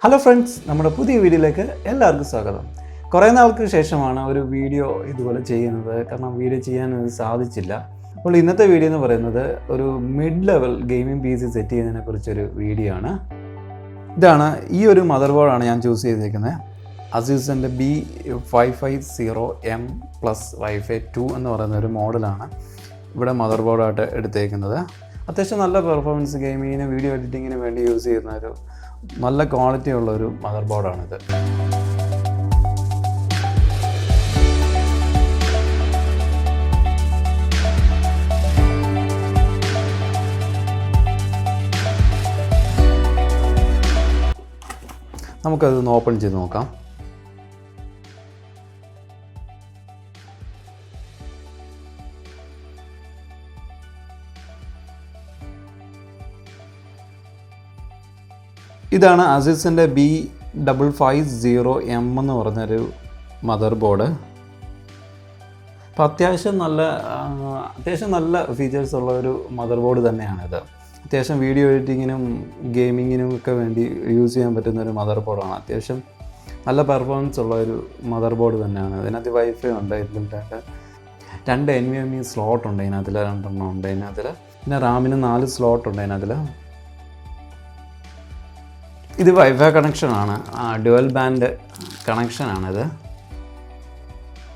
Hello friends, നമ്മുടെ പുതിയ വീഡിയോയിലേക്ക് എല്ലാവർക്കും സ്വാഗതം. കുറേ നാൾക്ക് ശേഷമാണ് ഒരു വീഡിയോ ഇതുപോലെ ചെയ്യുന്നത്. കാരണം വീഡിയോ ചെയ്യാൻ സാധിച്ചില്ല. അപ്പോൾ ഇന്നത്തെ വീഡിയോ എന്ന് പറയുന്നത് ഒരു mid level gaming PC set ചെയ്യുന്നതിനെ കുറിച്ചൊരു വീഡിയോ ആണ്. ഇതാണ് ഈ ഒരു മദർ ബോർഡാണ് ഞാൻ ചൂസ് ചെയ്തിരിക്കുന്നത്. അസൂസിൻ്റെ B550M പ്ലസ് വൈഫൈ 2 എന്ന് പറയുന്ന ഒരു മോഡലാണ് ഇവിടെ മദർ ബോർഡായിട്ട് എടുത്തേക്കുന്നത്. അത്യാവശ്യം നല്ല പെർഫോമൻസ് ഗെയിമിങ്ങിന് വീഡിയോ എഡിറ്റിങ്ങിന് വേണ്ടി യൂസ് ചെയ്യുന്ന ഒരു നല്ല ക്വാളിറ്റി ഉള്ള ഒരു മദർ ബോർഡാണിത്. നമുക്കതൊന്ന് ഓപ്പൺ ചെയ്ത് നോക്കാം. ഇതാണ് അസൂസിൻ്റെ B550M എന്ന് പറഞ്ഞൊരു മദർ ബോർഡ്. അപ്പോൾ അത്യാവശ്യം നല്ല ഫീച്ചേഴ്സ് ഉള്ള ഒരു മദർ ബോർഡ് തന്നെയാണിത്. അത്യാവശ്യം വീഡിയോ എഡിറ്റിങ്ങിനും ഗെയിമിങ്ങിനും ഒക്കെ വേണ്ടി യൂസ് ചെയ്യാൻ പറ്റുന്ന ഒരു മദർ ബോർഡാണ്. അത്യാവശ്യം നല്ല പെർഫോമൻസ് ഉള്ള ഒരു മദർ ബോർഡ് തന്നെയാണ്. ഇതിനകത്ത് വൈഫൈ ഉണ്ട്, ഇതിൻ്റെ 2 NVMe സ്ലോട്ട് ഉണ്ട്, ഇതിനകത്തിൽ 2 ഉണ്ട് ഇതിനകത്തിൽ. പിന്നെ റാമിന് 4 സ്ലോട്ട് ഉണ്ട് ഇതിനകത്തിൽ. ഇത് വൈഫൈ കണക്ഷനാണ്, ഡ്യുവൽ ബാൻഡ് കണക്ഷനാണിത്.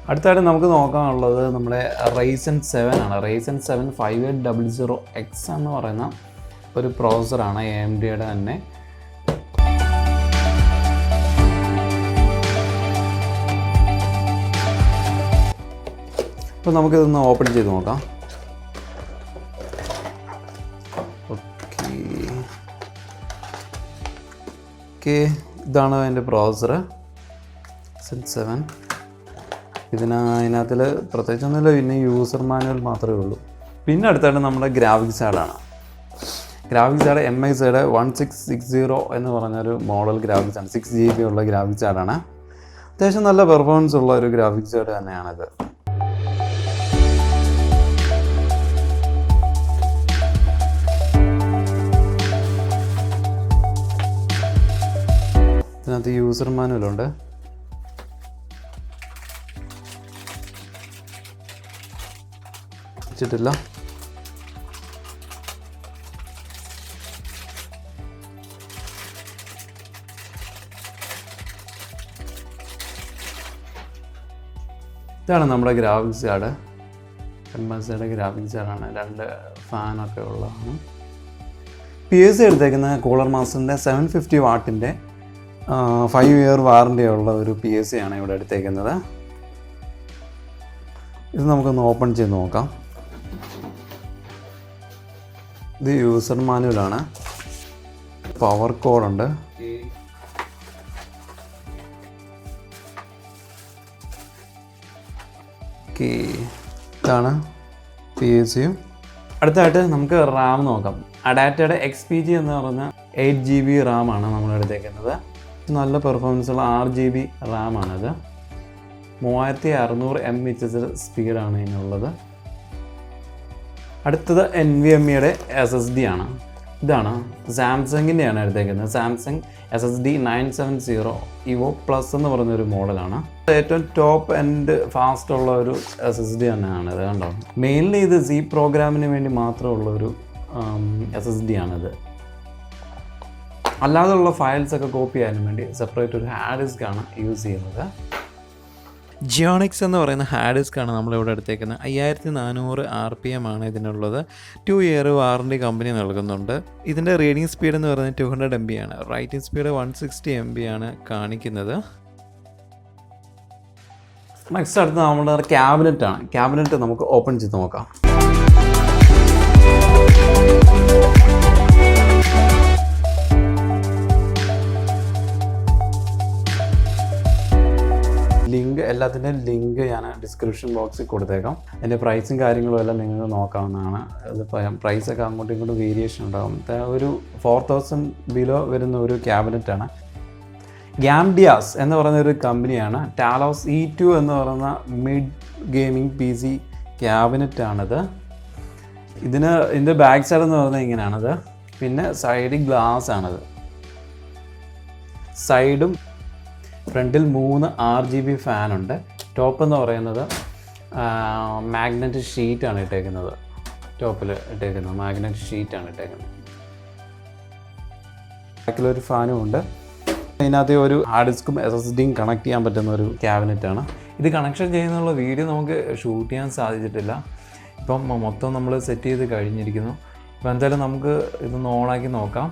അടുത്തായിട്ട് നമുക്ക് നോക്കാനുള്ളത് നമ്മുടെ ryzen 7 ആണ്. ryzen 7 5800X എന്ന് പറയുന്ന ഒരു പ്രോസസ്സറാണ്, AMDയുടെ തന്നെ. അപ്പോൾ നമുക്കിതൊന്ന് ഓപ്പൺ ചെയ്ത് നോക്കാം. ഇതാണ് അതിൻ്റെ പ്രോസസ്സർ ryzen 7. ഇതിനകത്തിൽ പ്രത്യേകിച്ചൊന്നുമില്ല, പിന്നെ യൂസർ മാനുവൽ മാത്രമേ ഉള്ളൂ. പിന്നെ അടുത്തായിട്ട് നമ്മുടെ ഗ്രാഫിക്സ് കാർഡാണ്. ഗ്രാഫിക്സ് കാർഡ് MSIയുടെ 1660 എന്ന് പറഞ്ഞൊരു മോഡൽ ഗ്രാഫിക്സ് ആണ്. 6 GB ഉള്ള ഗ്രാഫിക്സ് കാർഡാണ്. അത്യാവശ്യം നല്ല പെർഫോമൻസ് ഉള്ള ഒരു ഗ്രാഫിക്സ് കാർഡ് തന്നെയാണിത്. ഇതിനകത്ത് യൂസർ മാനുവലുണ്ട്. വെച്ചിട്ടില്ല. ഇതാണ് നമ്മുടെ ഗ്രാഫിക്സ് കാർഡ്. MSIയുടെ ഗ്രാഫിക്സ് കാർഡാണ്. 2 ഫാനൊക്കെ ഉള്ളതാണ്. PC എടുത്തേക്കുന്ന കൂളർ മാസ്റ്ററിൻ്റെ 750 വാട്ടിൻ്റെ 5 ഇയർ വാറണ്ടി ഉള്ള ഒരു PC ആണ് ഇവിടെ എടുത്തേക്കുന്നത്. ഇത് നമുക്കൊന്ന് ഓപ്പൺ ചെയ്ത് നോക്കാം. ഇത് യൂസർ മാനുവലാണ്. പവർ കോഡുണ്ട്. ഇതാണ് PCയും. അടുത്തായിട്ട് നമുക്ക് റാം നോക്കാം. അഡാറ്റയുടെ XPG എന്ന് പറഞ്ഞ 8 GB റാമാണ് നമ്മൾ എടുത്തേക്കുന്നത്. നല്ല പെർഫോമൻസ് ഉള്ള 6 GB റാമാണിത്. 3600 mAh സ്പീഡാണ് ഇതിനുള്ളത്. അടുത്തത് NVMeയുടെ SSD ആണ്. ഇതാണ് സാംസങ്ങിൻ്റെയാണ് എടുത്തേക്കുന്നത്. സാംസങ് SSD 970 Evo Plus എന്ന് പറയുന്നൊരു മോഡലാണ്. ഏറ്റവും ടോപ്പ് ആൻഡ് ഫാസ്റ്റ് ഉള്ള ഒരു SSD തന്നെയാണ് ഇത്. കണ്ടോ, മെയിൻലി ഇത് Z പ്രോഗ്രാമിന് വേണ്ടി മാത്രമുള്ളൊരു SSD ആണിത്. അല്ലാതെയുള്ള ഫയൽസൊക്കെ കോപ്പി ചെയ്യാനും വേണ്ടി സെപ്പറേറ്റ് ഒരു ഹാർഡ് ഡിസ്ക് ആണ് യൂസ് ചെയ്യുന്നത്. ജിയോണിക്സ് എന്ന് പറയുന്ന ഹാർഡ് ഡിസ്ക് ആണ് നമ്മളിവിടെ എടുത്തേക്കുന്നത്. 5400 RPM ആണ് ഇതിനുള്ളത്. 2 ഇയർ വാറണ്ടി കമ്പനി നൽകുന്നുണ്ട്. ഇതിൻ്റെ റീഡിംഗ് സ്പീഡ് എന്ന് പറയുന്നത് 200 MB ആണ്. റൈറ്റിംഗ് സ്പീഡ് 160 MB ആണ് കാണിക്കുന്നത്. നെക്സ്റ്റ് അടുത്ത് നമ്മുടെ ക്യാബിനറ്റ് ആണ്. ക്യാബിനറ്റ് നമുക്ക് ഓപ്പൺ ചെയ്ത് നോക്കാം. എല്ലാത്തിൻ്റെയും ലിങ്ക് ഞാൻ ഡിസ്ക്രിപ്ഷൻ ബോക്സിൽ കൊടുത്തേക്കാം. അതിൻ്റെ പ്രൈസും കാര്യങ്ങളും എല്ലാം നിങ്ങൾക്ക് നോക്കാവുന്നതാണ്. അതിപ്പോൾ പ്രൈസൊക്കെ അങ്ങോട്ടും ഇങ്ങോട്ടും വേരിയേഷൻ ഉണ്ടാകും. ഒരു 4000 ബിലോ വരുന്ന ഒരു ക്യാബിനറ്റാണ്. ഗ്യാംഡിയാസ് എന്ന് പറയുന്ന ഒരു കമ്പനിയാണ്. ടാലോസ് E2 എന്ന് പറയുന്ന മിഡ് ഗെയിമിംഗ് PC ക്യാബിനറ്റാണിത്. ഇതിൻ്റെ ബാക്ക് സൈഡ് എന്ന് പറയുന്നത് ഇങ്ങനെയാണത്. പിന്നെ സൈഡ് ഗ്ലാസ് ആണത്. സൈഡും ഫ്രണ്ടിൽ 3 RGB ഫാനുണ്ട്. ടോപ്പ് എന്ന് പറയുന്നത് മാഗ്നറ്റ് ഷീറ്റാണ് ഇട്ടേക്കുന്നത്. ടോപ്പിൽ ഇട്ടേക്കുന്നത് മാഗ്നറ്റ് ഷീറ്റാണ് ഇട്ടേക്കുന്നത്. ബാക്കിലൊരു ഫാനും ഉണ്ട്. അതിനകത്ത് ഒരു ഹാർഡ് ഡിസ്കും SSDയും കണക്ട് ചെയ്യാൻ പറ്റുന്ന ഒരു ക്യാബിനറ്റാണ്. ഇത് കണക്ഷൻ ചെയ്യുന്നുള്ള വീഡിയോ നമുക്ക് ഷൂട്ട് ചെയ്യാൻ സാധിച്ചിട്ടില്ല. ഇപ്പം മൊത്തം നമ്മൾ സെറ്റ് ചെയ്ത് കഴിഞ്ഞിരിക്കുന്നു. ഇപ്പോൾ എന്തായാലും നമുക്ക് ഇതൊന്ന് ഓണാക്കി നോക്കാം.